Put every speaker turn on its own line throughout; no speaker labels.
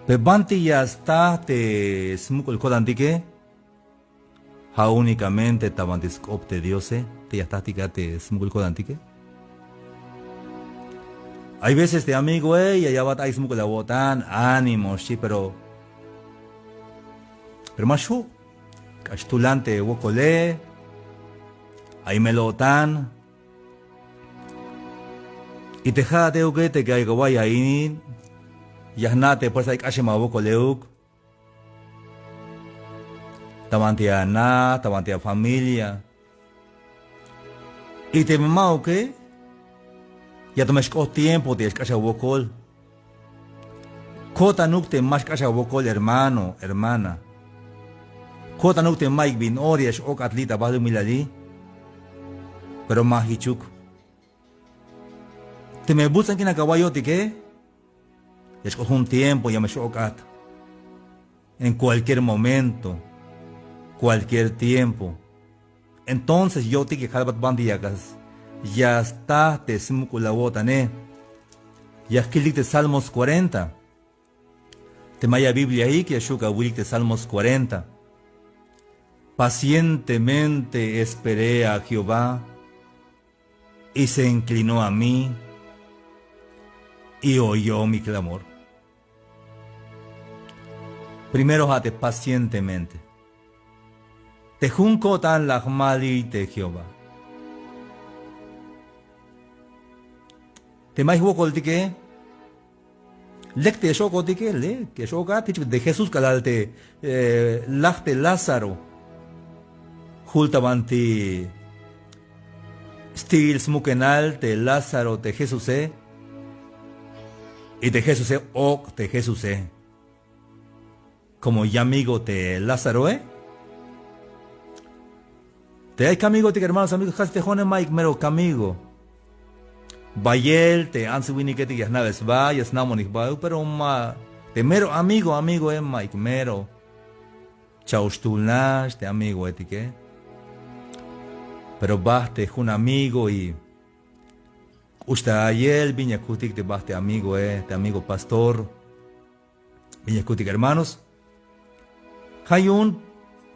Pebanti ya está te smukul kodantike. Ha únicamente tabantiscopte diose. Te ya está te smukul kodantike. Hay veces de amigo, y allá va a smukul la botan, ánimo, sí, pero machu, castulante wokole, ahí me lo tan. Y te jade uguete que hay guay ahí. Yahnate pues hay cache maboko leuk. Tamantia na, tamantia familia. Y te mamá que ya tomes tiempo de cacha bocol. Kota nukte más cacha bocol hermano, hermana. Kota nukte Mike bin orias ok atleta balu milali. Pero más hichuk. Te me buscan que na caballote que escojo un tiempo ya me chocat. En cualquier momento, cualquier tiempo. Entonces yo te que calvat bandiagas. Ya está te simukula botane. Ya escribiste Salmos 40. Te maya Biblia ahí que ashuka de Salmos 40. Pacientemente esperé a Jehová y se inclinó a mí y oyó mi clamor. Primero jate pacientemente. Te junco tan la mali de Jehová. Te mai huokol tike. Lecte shoko tike le que shoka de Jesús calalte lachte Lázaro. Jultabanti stil smukenal te Lázaro te Jesús y de Jesús ok te Jesús como ya amigo te Lázaro te hay camigo te hermanos amigos casi te jone Mike mero camigo Bayel te ansuini que te naves va y snamonik va pero te mero amigo Mike mero chaustulnash te amigo etique pero baste un amigo y usted ayer viña kutik te baste amigo te amigo pastor viña kutik hermanos hay un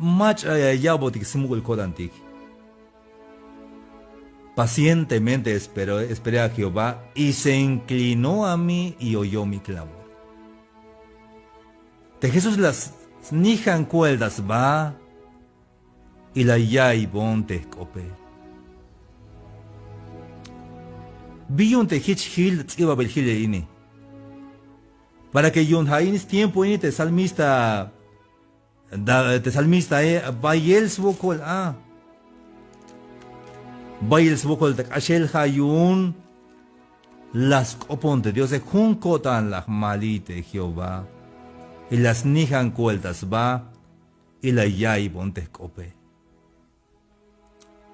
match yabotik simugul kodantik. Pacientemente esperé a Jehová y se inclinó a mí y oyó mi clamor. De Jesús las nijan cuerdas va y la yai bonte cope. Vi un te hitch hill tsiba bel ini. Para que yun hainis tiempo ini te salmista bayel svokol bayel svokol te ashel hayun las coponte Dios de juncotan la malite Jehová y las nijan cueltas va y la yai bonte cope.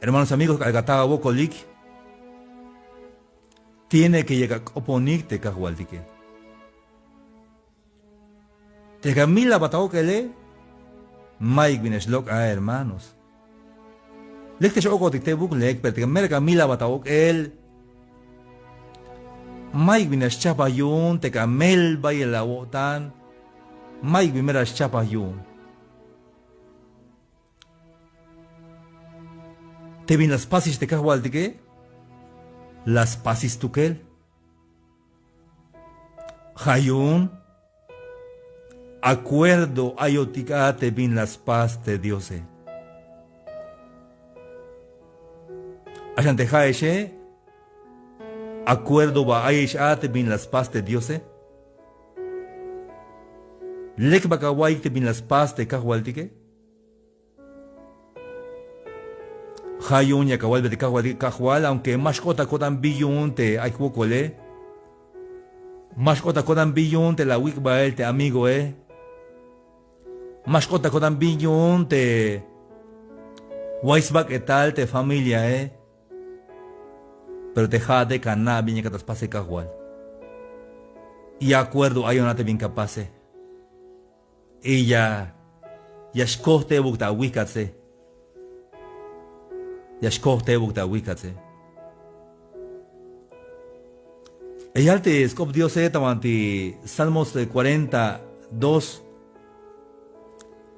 Hermanos amigos, algataba bocolik tiene que llegar oponik te cahualtique. Te camila batao que le Mike Bineslok hermanos. Lecte shoko te buk lek per te merga mila batao el Mike Bines chapayun te camel bay la wotan Mike Bimera chapayun. Te vin las pasis te cahualtique. Las pasis tukel. Hayun. Acuerdo ayoticate bin las paz de Dios. Ashante haeshe. Acuerdo ba ayeshate bin las paz de Dios. Lek bakawaite bin las paz de kahualtique. Hayun ya kawal de kahual aunque mashkota kodan biyun te aikwokole. Mashkota kodan biyun te la wikbael te amigo Mashkota kodan biyun te Weisbach etal te familia pero te jade cana viña que pase kahual. Y acuerdo ayonate bien capaz. Y ya escote bukta wikatse. Ya escote bukta wikatse. Ella te escop Dios tamanti Salmos 40 2.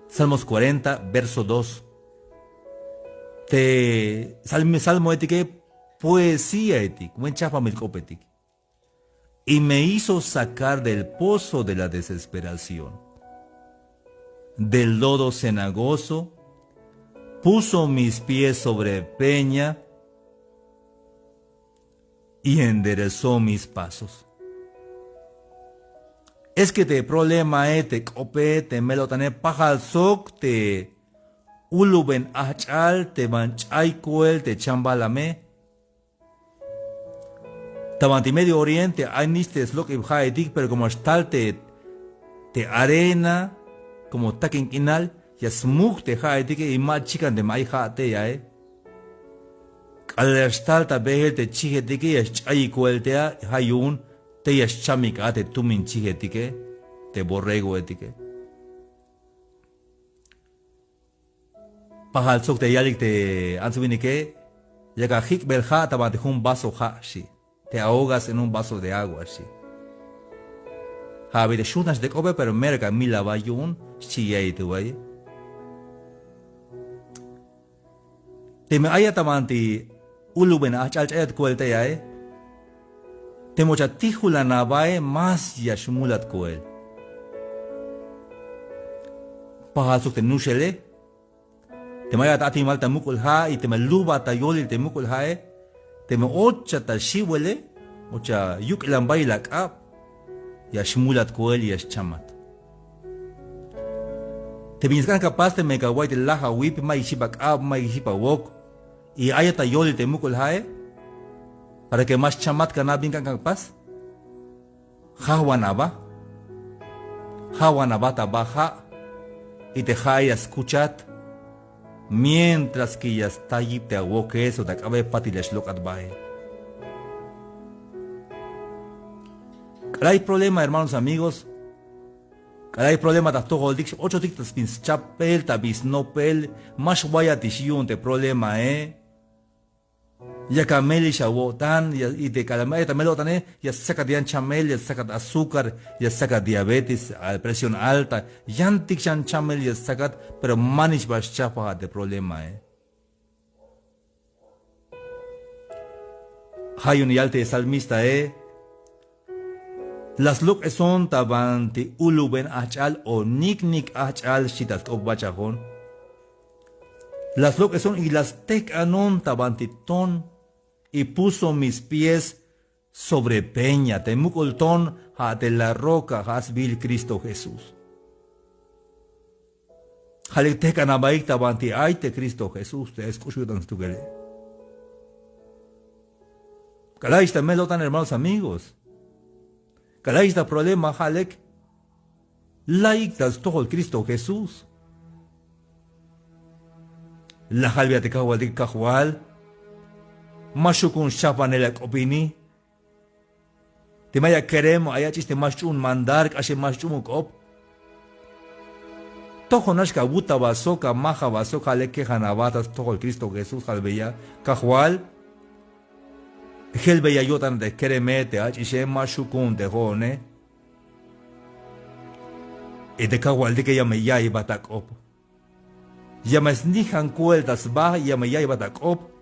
Salmos 40, verso 2. Salmo etique, poesía etic, buen chapa milcopetic. Y me hizo sacar del pozo de la desesperación, del lodo cenagoso, puso mis pies sobre peña y enderezó mis pasos. Es que te problema te cope te melotane pajal sok te uluben achal te manchay kuel te chambalame. Tamanti Medio Oriente hay nistes lo que haedik pero como tal te arena como takin inal ya smug te haedik y más chican de mai te ya al estal ta behel te chige dike ya chay kuel te hayun te ya chamika te tumin chige dike te borrego etike. Pahal sok te yalik te ansubinike llega hik belja tamanti un vaso ha shi. Te ahogas en un vaso de agua, así. Javi de shunas de cope, pero merga mila bayun, si tu way. Te me haya tamanti uluben achayat kuelte ya, te mocha tijula nabae más ya shmulat kuel. Pahasuk te nushele, te maya tati malta mukul ha, y te me luba tayoli te mukul hae. Te me ocha tal shiwele, ocha yuk lambay lak up, ya shmulat koel ya chamat. Te binskan capaz te me kawai te laha wip ma ishibak up ma ishipa wok, y ayata yoli te mukul hae, para que más chamat ka na binkan capaz. Hawanaba tabaja, y te haya escuchat. Mientras que ya está allí te hago que eso te acabe patiles locat bae. Hay problema, hermanos amigos. Hay problema de todo el día. 8 dictas pins chapel, tabis no pel, más guaya tishiyun te problema Ya cameli shawotan, y de calamaya tamelo tane, ya saca de chamel, ya saca azúcar, ya saca diabetes, presión alta, yantik chan chamel, ya saca, pero manish bas chapa de problema Hay un yalte salmista las luk son tabanti uluben achal o nik achal shitat obachajón. Las luk son y las tek anon tabanti ton. Y puso mis pies sobre peña, temucoltón, ha de la roca, has vil Cristo Jesús. Jaliteca nabaik tabanti, ay te Cristo Jesús, te escucho tan stugele. Calaista melotan, hermanos amigos. Calaista problema, halek. Laiktas todo el Cristo Jesús. La jalvia te cahual de cajual. Mashukun shapanelak opini. Te maya queremos, allá chiste mashun mandar, ashe mashun op. Tojo nashka buta basoka, maja basoka, le quejan abatas, todo el Cristo Jesús, jalbeya, cajual. Helbeya yotan de queremete, achishe mashukun de jone. Y de cajual de que ya me ya iba tak op. Ya me snijan cueltas ba, ya me ya iba tak op.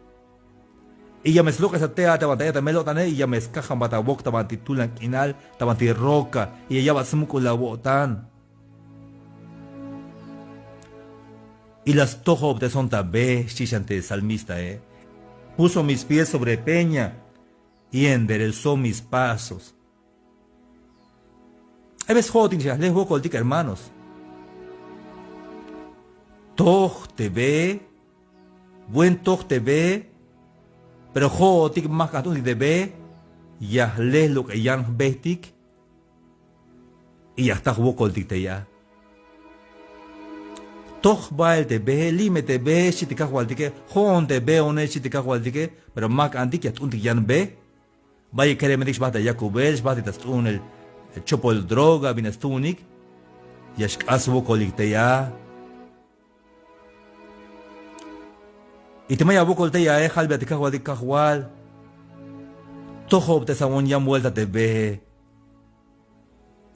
Y ya me sloca esa tea, tabantaya tamelo tane, y ya me escajan batabok, tabanti tulan kinal, tabanti roca, y ya va smuco la botan. Y las tojo de son tabe, shishante salmista, Puso mis pies sobre peña y enderezó mis pasos. Hay veces jotin, les voy a coltic, hermanos. Toj te ve, buen toj te ve. Pero jo tik más catun de be, ya les lo que yan bestik, y ya está hueco el dicte ya. Toch va el de be, lime te be, si te cajo al dique, jon te be, one si te cajo al dique, pero más antic ya un yan be, vaya que le me dices bata ya cubel, bata tas un el chopo el droga, vienes tú unik, ya es caso hueco el dicte ya. Y te maya bocol te ya halbe te cajual de cajual. Tojo te sabón ya vuelta te ve.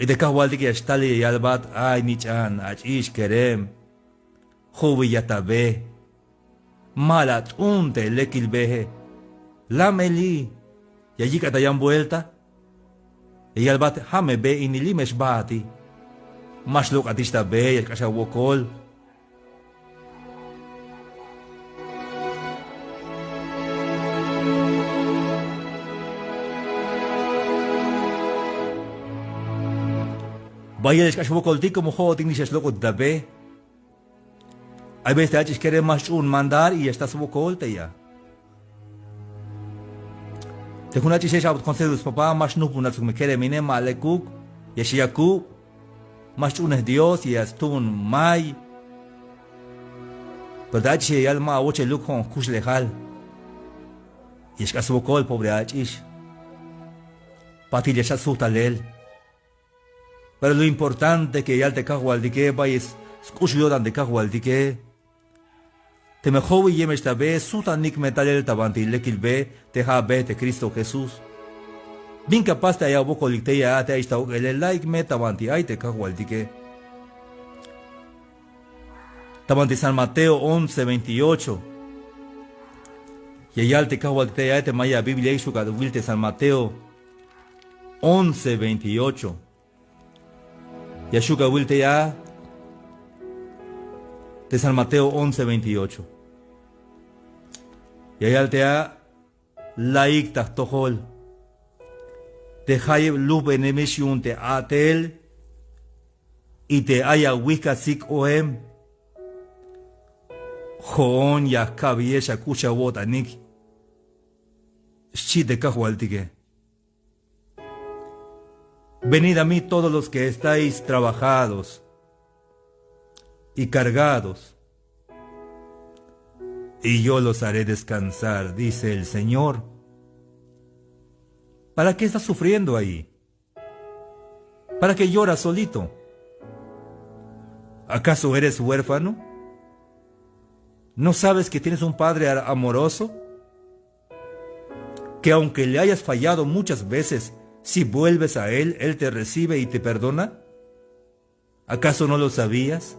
y de kahwaldi que estali yalbat ay nichan achish kerem hubi yatabe malat unte lekilbeje la meli y allí katayan vuelta y yalbat hame be inilimesh bati masluk atista be el kashawokol vaya el kashawokol ti como juego tignishes loco dabe. Hay veces que queremos más un mandar y estás vocolte ya. Te juna chishe shabt concedus papá más no punat me quiere mine malekuk y shiaku más un es Dios y es tun mai. Pero achi alma oche luk con kush lejal. Y es que su vocol pobre achish. Pati le shasuta lel. Pero lo importante que ya te cago al dique vayas kush yodan de cago al dique. Te mejor y yemes tabe sutanik metalel tabanti lekilbe te habe te Cristo Jesús. Bien capaz te haya boco licteya te está el like me tabanti ay te cago al dique. Tabanti San Mateo 11:28. Y allá te cago al licteya te maya Biblia y su caduilte San Mateo 11:28. Y a su caduilte ya de San Mateo 11:28. Y allá te ha laik tahtohol. Te hayeb lub enemishun te atel. Y te haya wika sik oem. Joon ya kabiesha kucha wotanik. Shite kahualtike. Venid a mí todos los que estáis trabajados y cargados, y yo los haré descansar, dice el Señor. ¿Para qué estás sufriendo ahí? ¿Para qué lloras solito? ¿Acaso eres huérfano? ¿No sabes que tienes un Padre amoroso? Que aunque le hayas fallado muchas veces, si vuelves a Él, Él te recibe y te perdona. ¿Acaso no lo sabías?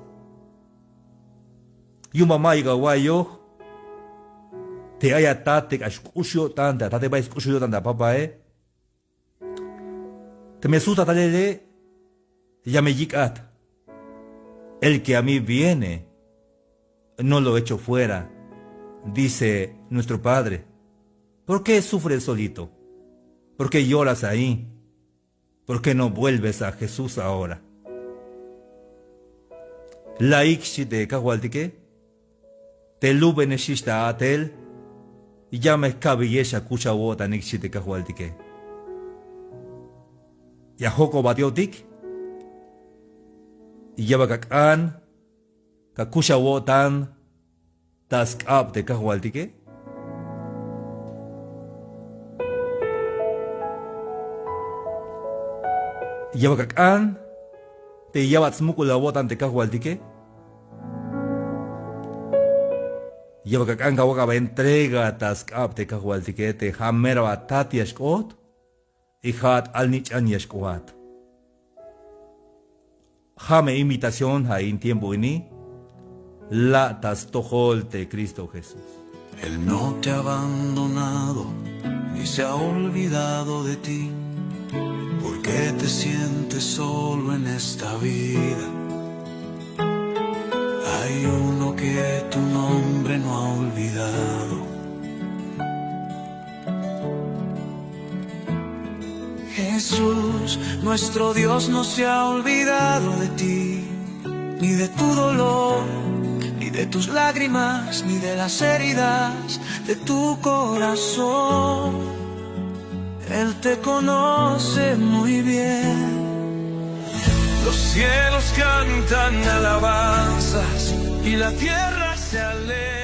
Y un mamá y gawayo te haya tate ashkusho tanta, tate va escucho tanta papá te me asusta talele ya me yikat. El que a mí viene no lo echo fuera, dice nuestro Padre. ¿Por qué sufres solito? ¿Por qué lloras ahí? ¿Por qué no vuelves a Jesús ahora? La ikshi de kahualtike te luben shista atel y ya me cabiyesha kucha wota nikshi de kahualtike. Ya joko batiotik y ya bakakan kakusha wotan task up de kahualtike. Ya bakakan te llevas mukula wotan de kahualtike. Ya bakakan kawaka entrega task up de kahualtike te hamera batati ashkot y hat alnich anyashkoat. Jame imitación ha en tiempo ini la tastojol de Cristo Jesús.
Él no te ha abandonado ni se ha olvidado de ti. ¿Por qué te sientes solo en esta vida? Hay uno que tu nombre no ha olvidado. Jesús, nuestro Dios no se ha olvidado de ti, ni de tu dolor, ni de tus lágrimas, ni de las heridas de tu corazón. Él te conoce muy bien. Los cielos cantan alabanzas y la tierra se alegra.